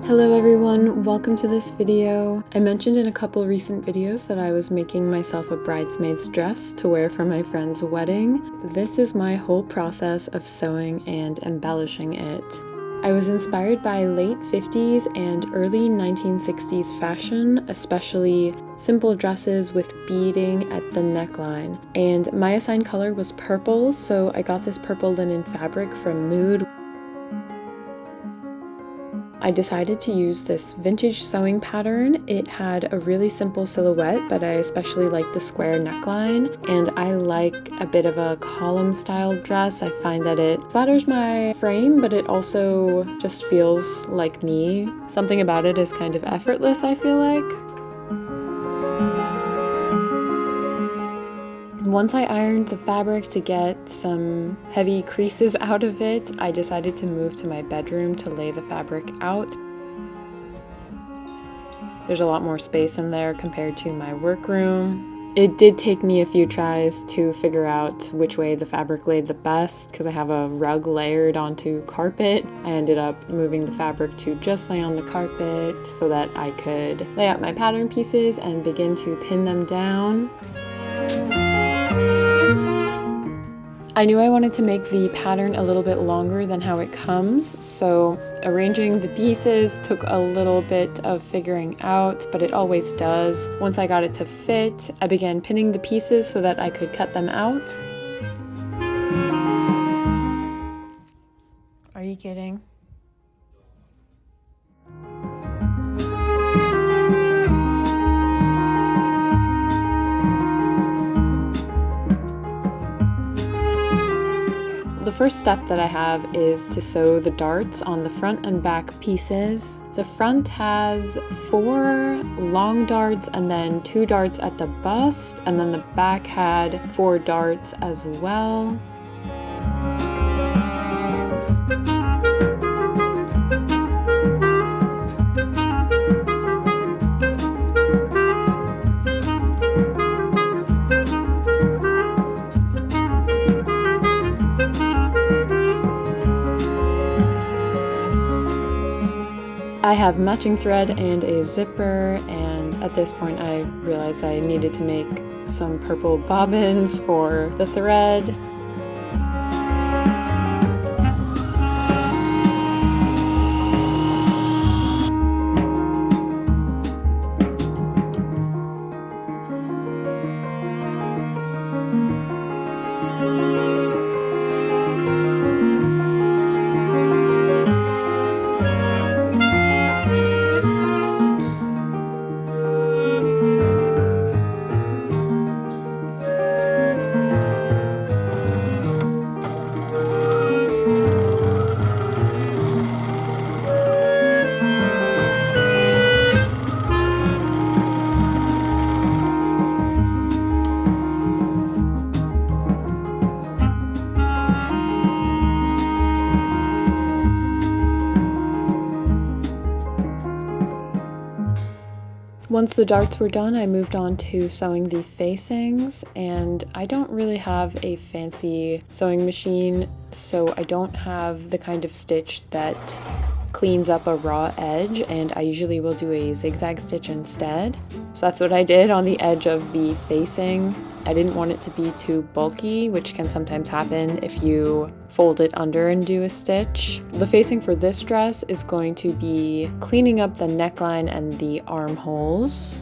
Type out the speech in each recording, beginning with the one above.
Hello everyone, welcome to this video. I mentioned in a couple recent videos that I was making myself a bridesmaid's dress to wear for my friend's wedding. This is my whole process of sewing and embellishing it. I was inspired by late 50s and early 1960s fashion, especially simple dresses with beading at the neckline. And my assigned color was purple, so I got this purple linen fabric from Mood. I decided to use this vintage sewing pattern. It had a really simple silhouette, but I especially like the square neckline, and I like a bit of a column style dress. I find that it flatters my frame, but it also just feels like me. Something about it is kind of effortless, I feel like. Once I ironed the fabric to get some heavy creases out of it, I decided to move to my bedroom to lay the fabric out. There's a lot more space in there compared to my workroom. It did take me a few tries to figure out which way the fabric laid the best because I have a rug layered onto carpet. I ended up moving the fabric to just lay on the carpet so that I could lay out my pattern pieces and begin to pin them down. I knew I wanted to make the pattern a little bit longer than how it comes, so arranging the pieces took a little bit of figuring out, but it always does. Once I got it to fit, I began pinning the pieces so that I could cut them out. Are you kidding? The first step that I have is to sew the darts on the front and back pieces. The front has 4 long darts and then 2 darts at the bust, and then the back had 4 darts as well. I have matching thread and a zipper, and at this point I realized I needed to make some purple bobbins for the thread. Once the darts were done, I moved on to sewing the facings, and I don't really have a fancy sewing machine, so I don't have the kind of stitch that cleans up a raw edge, and I usually will do a zigzag stitch instead. So that's what I did on the edge of the facing. I didn't want it to be too bulky, which can sometimes happen if you fold it under and do a stitch. The facing for this dress is going to be cleaning up the neckline and the armholes.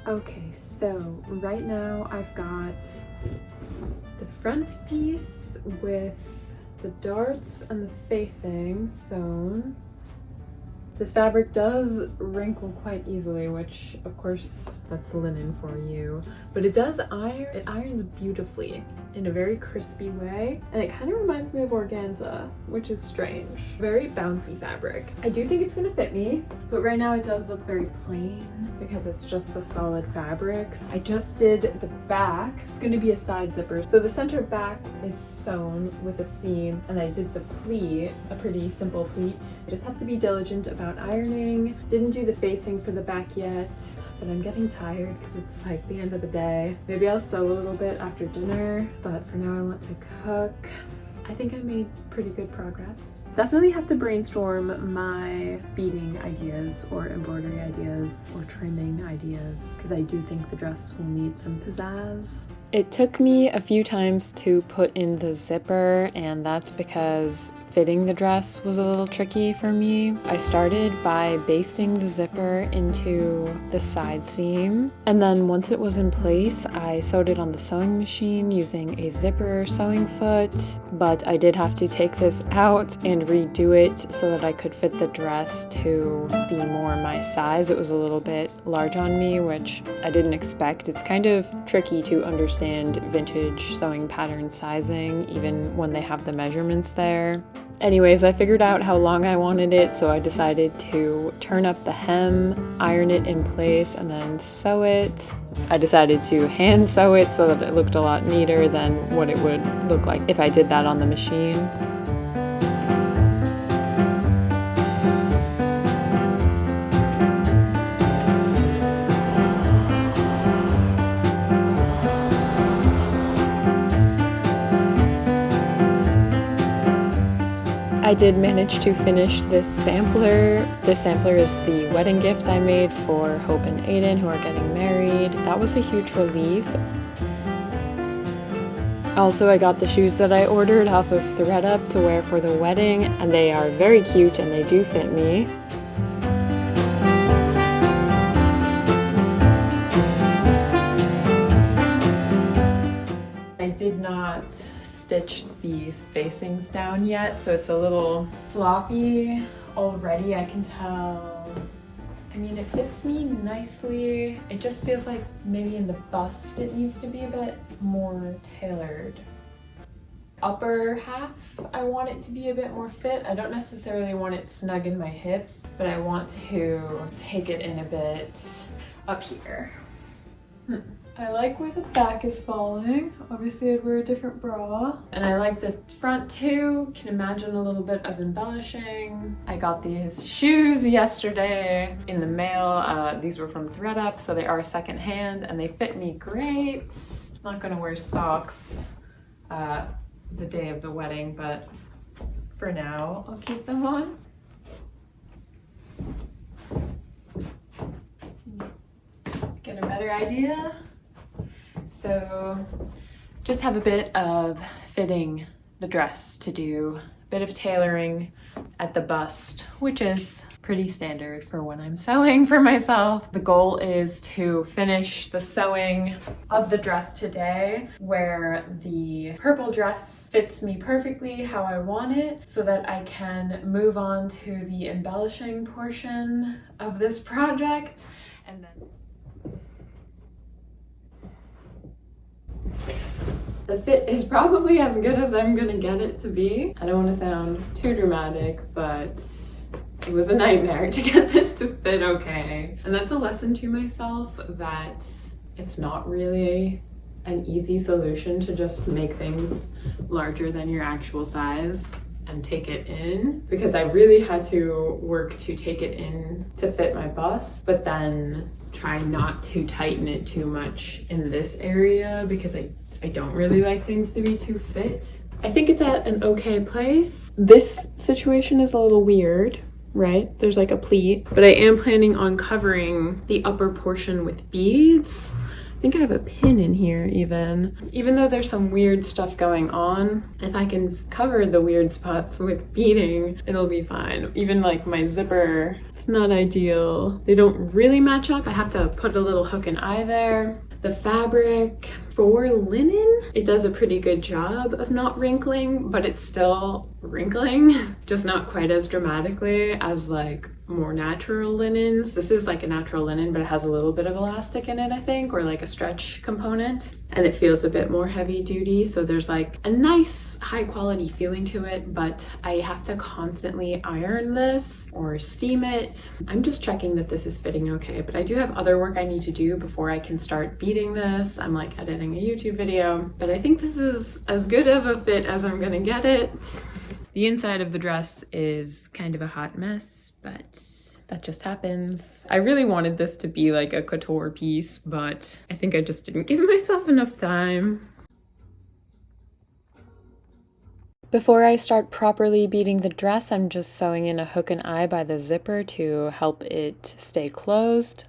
Okay, so right now I've got the front piece with the darts and the facing sewn. This fabric does wrinkle quite easily, which of course that's linen for you. But it does iron, it irons beautifully in a very crispy way, and it kind of reminds me of organza, which is strange. Very bouncy fabric. I do think it's gonna fit me, but right now it does look very plain because it's just the solid fabrics. I just did the back. It's gonna be a side zipper. So the center back is sewn with a seam, and I did the pleat, a pretty simple pleat. Just have to be diligent about ironing. Didn't do the facing for the back yet, but I'm getting tired because it's like the end of the day. Maybe I'll sew a little bit after dinner, but for now I want to cook. I think I made pretty good progress. Definitely have to brainstorm my beading ideas or embroidery ideas or trimming ideas, because I do think the dress will need some pizzazz. It took me a few times to put in the zipper, and that's because fitting the dress was a little tricky for me. I started by basting the zipper into the side seam, and then once it was in place, I sewed it on the sewing machine using a zipper sewing foot, but I did have to take this out and redo it so that I could fit the dress to be more my size. It was a little bit large on me, which I didn't expect. It's kind of tricky to understand vintage sewing pattern sizing, even when they have the measurements there. Anyways, I figured out how long I wanted it, so I decided to turn up the hem, iron it in place, and then sew it. I decided to hand sew it so that it looked a lot neater than what it would look like if I did that on the machine. I did manage to finish this sampler. This sampler is the wedding gift I made for Hope and Aiden, who are getting married. That was a huge relief. Also, I got the shoes that I ordered off of ThredUp to wear for the wedding, and they are very cute and they do fit me. I did not stitch these facings down yet, so it's a little floppy already, I can tell. I mean, it fits me nicely. It just feels like maybe in the bust it needs to be a bit more tailored. Upper half, I want it to be a bit more fit. I don't necessarily want it snug in my hips, but I want to take it in a bit up here. I like where the back is falling. Obviously I'd wear a different bra. And I like the front too. Can imagine a little bit of embellishing. I got these shoes yesterday in the mail. These were from ThredUp, so they are secondhand and they fit me great. I'm not gonna wear socks the day of the wedding, but for now I'll keep them on. Get a better idea. So just have a bit of fitting the dress to do, a bit of tailoring at the bust, which is pretty standard for when I'm sewing for myself. The goal is to finish the sewing of the dress today, where the purple dress fits me perfectly how I want it, so that I can move on to the embellishing portion of this project. And then the fit is probably as good as I'm gonna get it to be. I don't want to sound too dramatic, but it was a nightmare to get this to fit okay. And that's a lesson to myself that it's not really an easy solution to just make things larger than your actual size and take it in, because I really had to work to take it in to fit my bust, but then try not to tighten it too much in this area because I don't really like things to be too fit. I think it's at an okay place. This situation is a little weird, right? There's like a pleat, but I am planning on covering the upper portion with beads. I think I have a pin in here even though there's some weird stuff going on. If I can cover the weird spots with beading, it'll be fine. Even like my zipper, it's not ideal. They don't really match up. I have to put a little hook and eye there. The fabric, For linen, it does a pretty good job of not wrinkling, but it's still wrinkling, just not quite as dramatically as like more natural linens. This is like a natural linen, but it has a little bit of elastic in it, I think, or like a stretch component, and it feels a bit more heavy duty. So there's like a nice high quality feeling to it, but I have to constantly iron this or steam it. I'm just checking that this is fitting okay, but I do have other work I need to do before I can start beading this. I'm like editing a YouTube video, but I think this is as good of a fit as I'm gonna get it. The inside of the dress is kind of a hot mess, but that just happens. I really wanted this to be like a couture piece, but I think I just didn't give myself enough time. Before I start properly beading the dress, I'm just sewing in a hook and eye by the zipper to help it stay closed.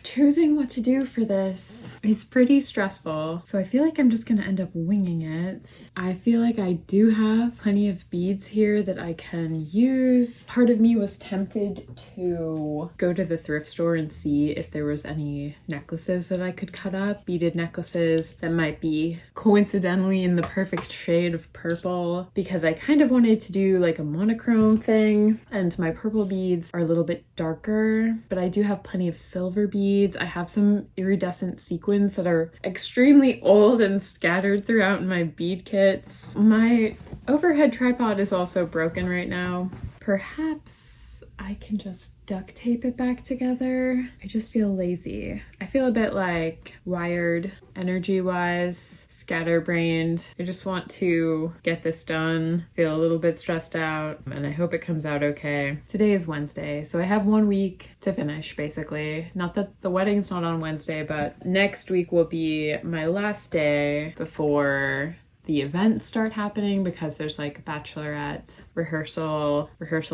Choosing what to do for this is pretty stressful, so I feel like I'm just gonna end up winging it. I feel like I do have plenty of beads here that I can use. Part of me was tempted to go to the thrift store and see if there was any necklaces that I could cut up, beaded necklaces that might be coincidentally in the perfect shade of purple, because I kind of wanted to do like a monochrome thing, and my purple beads are a little bit darker, but I do have plenty of silver beads. I have some iridescent sequins that are extremely old and scattered throughout my bead kits. My overhead tripod is also broken right now. Perhaps I can just duct tape it back together. I just feel lazy. I feel a bit like wired energy-wise, scatterbrained. I just want to get this done, feel a little bit stressed out, and I hope it comes out okay. Today is Wednesday, so I have 1 week to finish, basically. Not that the wedding's not on Wednesday, but next week will be my last day before the events start happening, because there's like bachelorette, rehearsal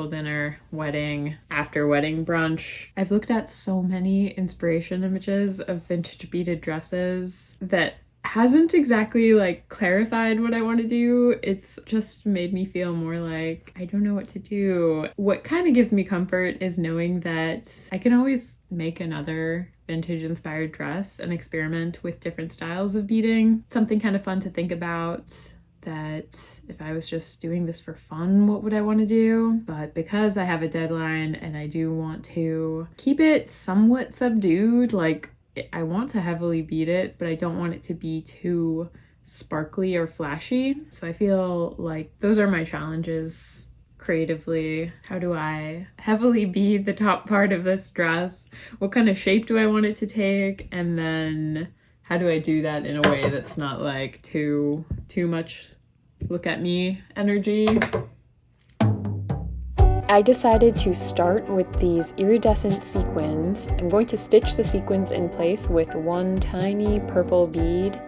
dinner, wedding, after wedding brunch. I've looked at so many inspiration images of vintage beaded dresses that hasn't exactly like clarified what I want to do. It's just made me feel more like I don't know what to do. What kind of gives me comfort is knowing that I can always make another vintage inspired dress and experiment with different styles of beading. Something kind of fun to think about, that if I was just doing this for fun, what would I want to do? But because I have a deadline and I do want to keep it somewhat subdued, like I want to heavily bead it, but I don't want it to be too sparkly or flashy. So I feel like those are my challenges creatively. How do I heavily bead the top part of this dress? What kind of shape do I want it to take? And then how do I do that in a way that's not like too much look at me energy? I decided to start with these iridescent sequins. I'm going to stitch the sequins in place with one tiny purple bead.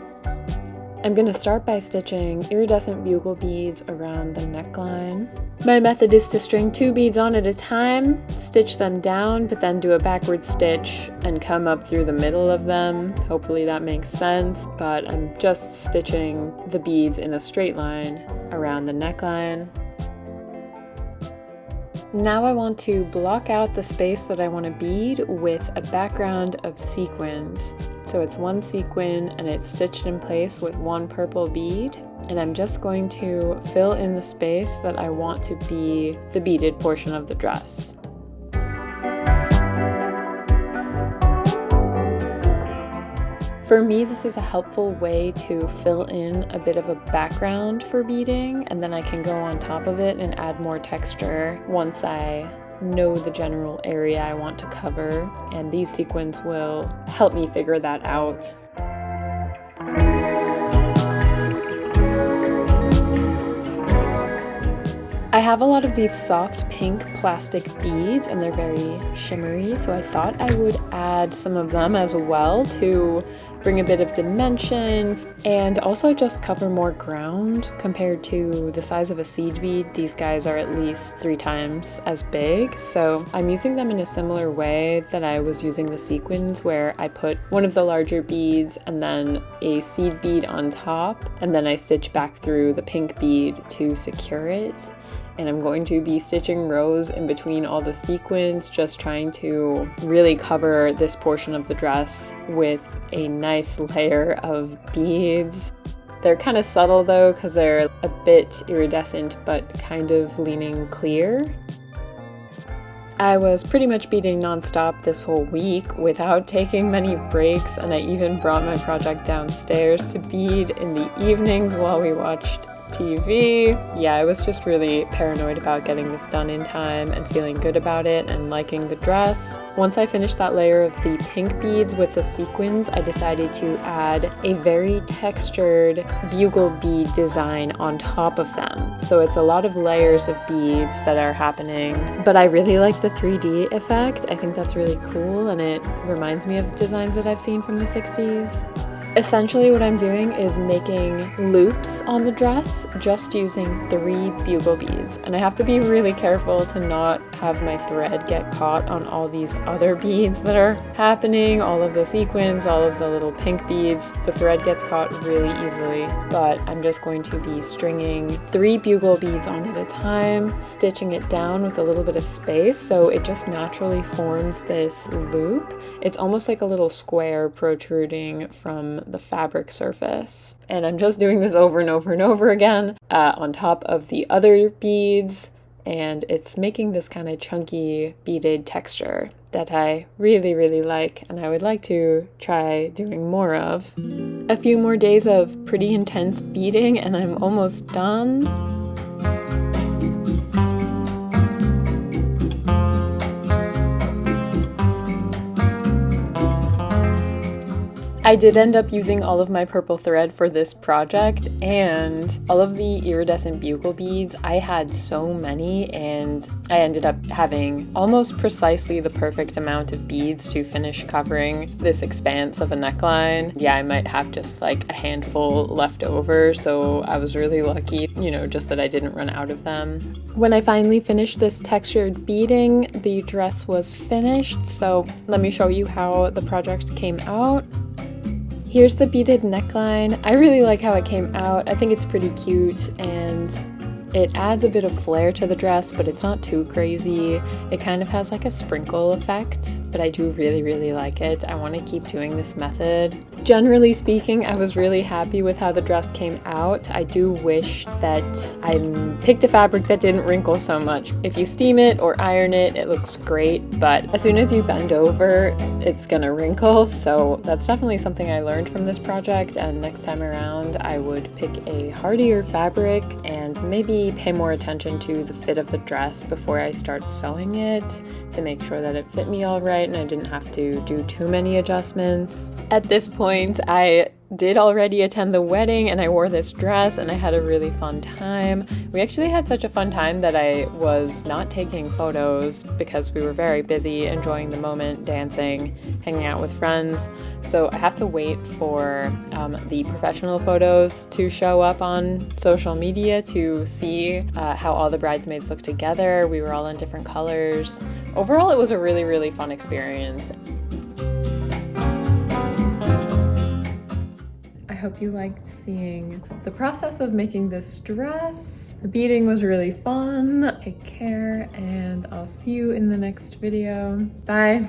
I'm going to start by stitching iridescent bugle beads around the neckline. My method is to string 2 beads on at a time, stitch them down, but then do a backward stitch and come up through the middle of them. Hopefully that makes sense, but I'm just stitching the beads in a straight line around the neckline. Now I want to block out the space that I want to bead with a background of sequins. So it's 1 sequin and it's stitched in place with 1 purple bead. And I'm just going to fill in the space that I want to be the beaded portion of the dress. For me, this is a helpful way to fill in a bit of a background for beading, and then I can go on top of it and add more texture once I know the general area I want to cover, and these sequins will help me figure that out. I have a lot of these soft pink plastic beads and they're very shimmery, so I thought I would add some of them as well to bring a bit of dimension and also just cover more ground compared to the size of a seed bead. These guys are at least 3 times as big, so I'm using them in a similar way that I was using the sequins, where I put one of the larger beads and then a seed bead on top, and then I stitch back through the pink bead to secure it. and I'm going to be stitching rows in between all the sequins, just trying to really cover this portion of the dress with a nice layer of beads. They're kind of subtle though, because they're a bit iridescent but kind of leaning clear. I was pretty much beading nonstop this whole week without taking many breaks, and I even brought my project downstairs to bead in the evenings while we watched TV. Yeah, I was just really paranoid about getting this done in time and feeling good about it and liking the dress. Once I finished that layer of the pink beads with the sequins, I decided to add a very textured bugle bead design on top of them. So it's a lot of layers of beads that are happening, but I really like the 3D effect. I think that's really cool, and it reminds me of the designs that I've seen from the 60s. Essentially what I'm doing is making loops on the dress just using 3 bugle beads, and I have to be really careful to not have my thread get caught on all these other beads that are happening, all of the sequins, all of the little pink beads. The thread gets caught really easily, but I'm just going to be stringing 3 bugle beads on at a time, stitching it down with a little bit of space so it just naturally forms this loop. It's almost like a little square protruding from the fabric surface. And I'm just doing this over and over and over again on top of the other beads, and it's making this kind of chunky beaded texture that I really, really like, and I would like to try doing more of. A few more days of pretty intense beading and I'm almost done. I did end up using all of my purple thread for this project, and all of the iridescent bugle beads. I had so many, and I ended up having almost precisely the perfect amount of beads to finish covering this expanse of a neckline. Yeah, I might have just like a handful left over, so I was really lucky, just that I didn't run out of them. When I finally finished this textured beading, the dress was finished, so let me show you how the project came out. Here's the beaded neckline. I really like how it came out. I think it's pretty cute, and it adds a bit of flair to the dress, but it's not too crazy. It kind of has like a sprinkle effect, but I do really, really like it. I want to keep doing this method. Generally speaking, I was really happy with how the dress came out. I do wish that I picked a fabric that didn't wrinkle so much. If you steam it or iron it, it looks great, but as soon as you bend over, it's gonna wrinkle. So that's definitely something I learned from this project, and next time around, I would pick a hardier fabric and maybe pay more attention to the fit of the dress before I start sewing it to make sure that it fit me all right and I didn't have to do too many adjustments. At this point, I did already attend the wedding and I wore this dress and I had a really fun time. We actually had such a fun time that I was not taking photos because we were very busy enjoying the moment, dancing, hanging out with friends. So I have to wait for the professional photos to show up on social media to see how all the bridesmaids look together. We were all in different colors. Overall, it was a really, really fun experience. I hope you liked seeing the process of making this dress. The beading was really fun. Take care, and I'll see you in the next video. Bye.